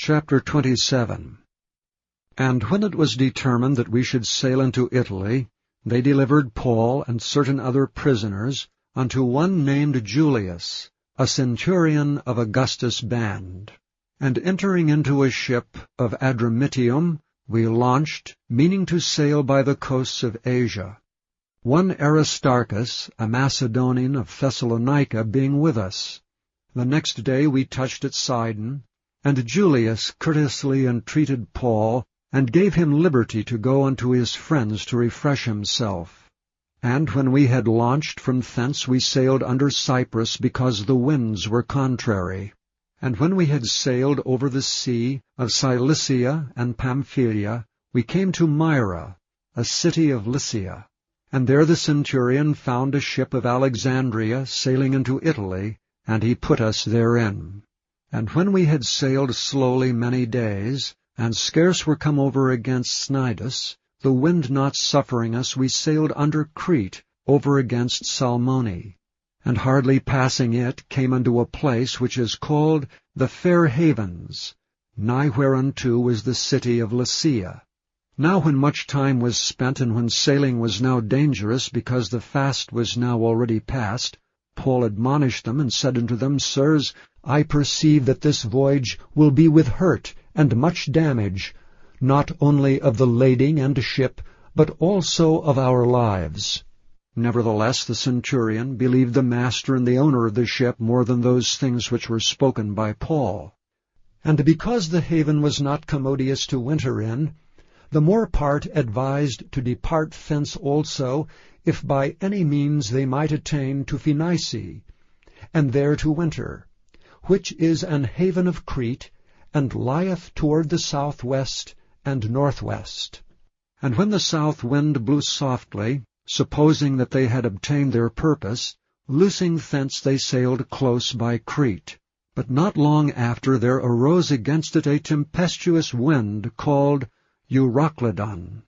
Chapter 27. And when it was determined that we should sail into Italy, they delivered Paul and certain other prisoners unto one named Julius, a centurion of Augustus' band. And entering into a ship of Adramyttium, we launched, meaning to sail by the coasts of Asia. One Aristarchus, a Macedonian of Thessalonica, being with us. The next day we touched at Sidon, and Julius courteously entreated Paul, and gave him liberty to go unto his friends to refresh himself. And when we had launched from thence, we sailed under Cyprus, because the winds were contrary. And when we had sailed over the sea of Cilicia and Pamphylia, we came to Myra, a city of Lycia. And there the centurion found a ship of Alexandria sailing into Italy, and he put us therein. And when we had sailed slowly many days, and scarce were come over against Cnidus, the wind not suffering us, we sailed under Crete, over against Salmone. And hardly passing it, came unto a place which is called the Fair Havens, nigh whereunto was the city of Lycia. Now when much time was spent, and when sailing was now dangerous, because the fast was now already past, Paul admonished them, and said unto them, Sirs, I perceive that this voyage will be with hurt and much damage, not only of the lading and ship, but also of our lives. Nevertheless the centurion believed the master and the owner of the ship more than those things which were spoken by Paul. And because the haven was not commodious to winter in, the more part advised to depart thence also, if by any means they might attain to Phoenice, and there to winter, which is an haven of Crete, and lieth toward the southwest and northwest. And when the south wind blew softly, supposing that they had obtained their purpose, loosing thence they sailed close by Crete. But not long after there arose against it a tempestuous wind called Euroclydon.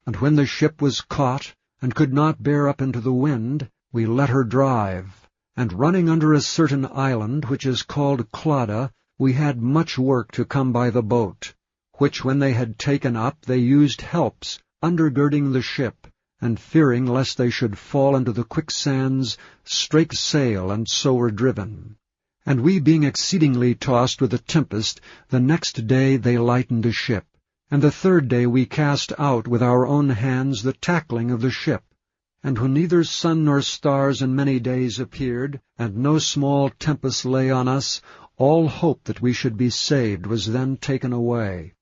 And when the ship was caught, and could not bear up into the wind, we let her drive. And running under a certain island, which is called Clauda, we had much work to come by the boat, which when they had taken up, they used helps, undergirding the ship, and fearing lest they should fall into the quicksands, strake sail, and so were driven. And we being exceedingly tossed with a tempest, the next day they lightened the ship. And the third day we cast out with our own hands the tackling of the ship. And when neither sun nor stars in many days appeared, and no small tempest lay on us, all hope that we should be saved was then taken away.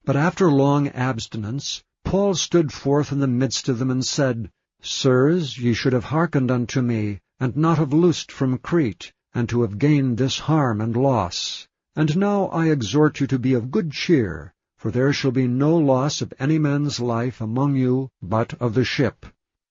But after long abstinence, Paul stood forth in the midst of them, and said, Sirs, ye should have hearkened unto me, and not have loosed from Crete, and to have gained this harm and loss. And now I exhort you to be of good cheer, for there shall be no loss of any man's life among you, but of the ship.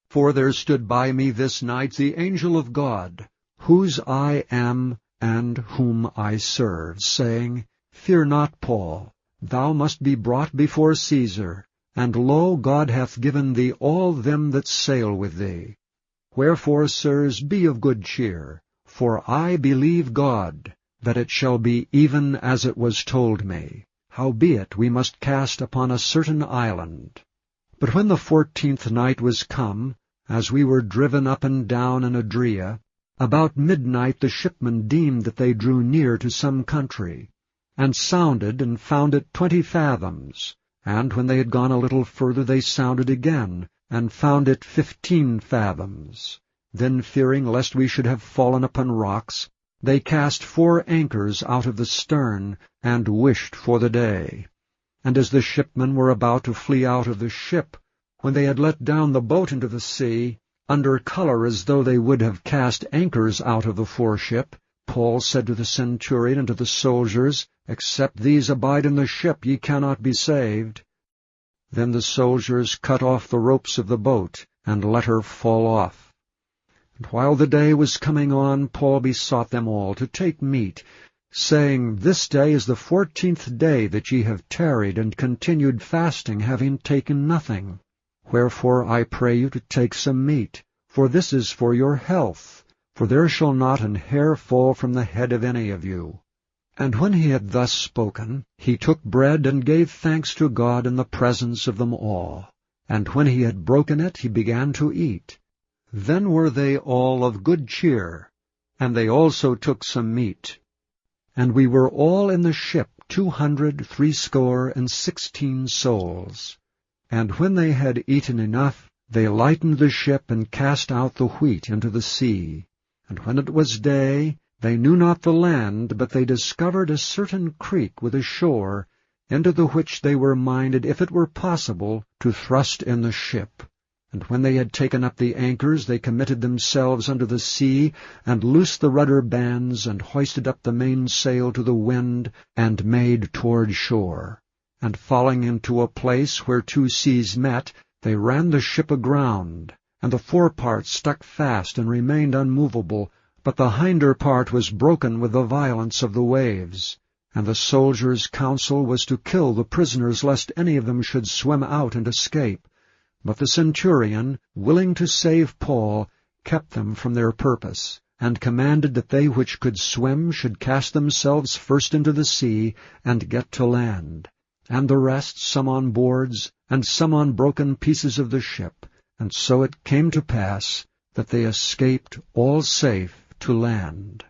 For there stood by me this night the angel of God, whose I am and whom I serve, saying, Fear not, Paul, thou must be brought before Caesar, and lo, God hath given thee all them that sail with thee. Wherefore, sirs, be of good cheer, for I believe God, that it shall be even as it was told me. Howbeit we must cast upon a certain island. But when the 14th night was come, as we were driven up and down in Adria, about midnight the shipmen deemed that they drew near to some country, and sounded, and found it 20 fathoms. And when they had gone a little further, they sounded again, and found it 15 fathoms. Then fearing lest we should have fallen upon rocks, they cast 4 anchors out of the stern, and wished for the day. And as the shipmen were about to flee out of the ship, when they had let down the boat into the sea, under colour as though they would have cast anchors out of the foreship, Paul said to the centurion and to the soldiers, Except these abide in the ship, ye cannot be saved. Then the soldiers cut off the ropes of the boat, and let her fall off. And while the day was coming on, Paul besought them all to take meat, saying, This day is the 14th day that ye have tarried and continued fasting, having taken nothing. Wherefore I pray you to take some meat, for this is for your health, for there shall not an hair fall from the head of any of you. And when he had thus spoken, he took bread and gave thanks to God in the presence of them all. And when he had broken it, he began to eat. Then were they all of good cheer, and they also took some meat. And we were all in the ship 260 souls. And when they had eaten enough, they lightened the ship and cast out the wheat into the sea. And when it was day, they knew not the land, but they discovered a certain creek with a shore, into the which they were minded, if it were possible, to thrust in the ship. And when they had taken up the anchors, they committed themselves unto the sea, and loosed the rudder bands, and hoisted up the mainsail to the wind, and made toward shore. And falling into a place where two seas met, they ran the ship aground, and the forepart stuck fast and remained unmovable, but the hinder part was broken with the violence of the waves. And the soldiers' counsel was to kill the prisoners, lest any of them should swim out and escape. But the centurion, willing to save Paul, kept them from their purpose, and commanded that they which could swim should cast themselves first into the sea, and get to land. And the rest, some on boards, and some on broken pieces of the ship. And so it came to pass that they escaped all safe to land.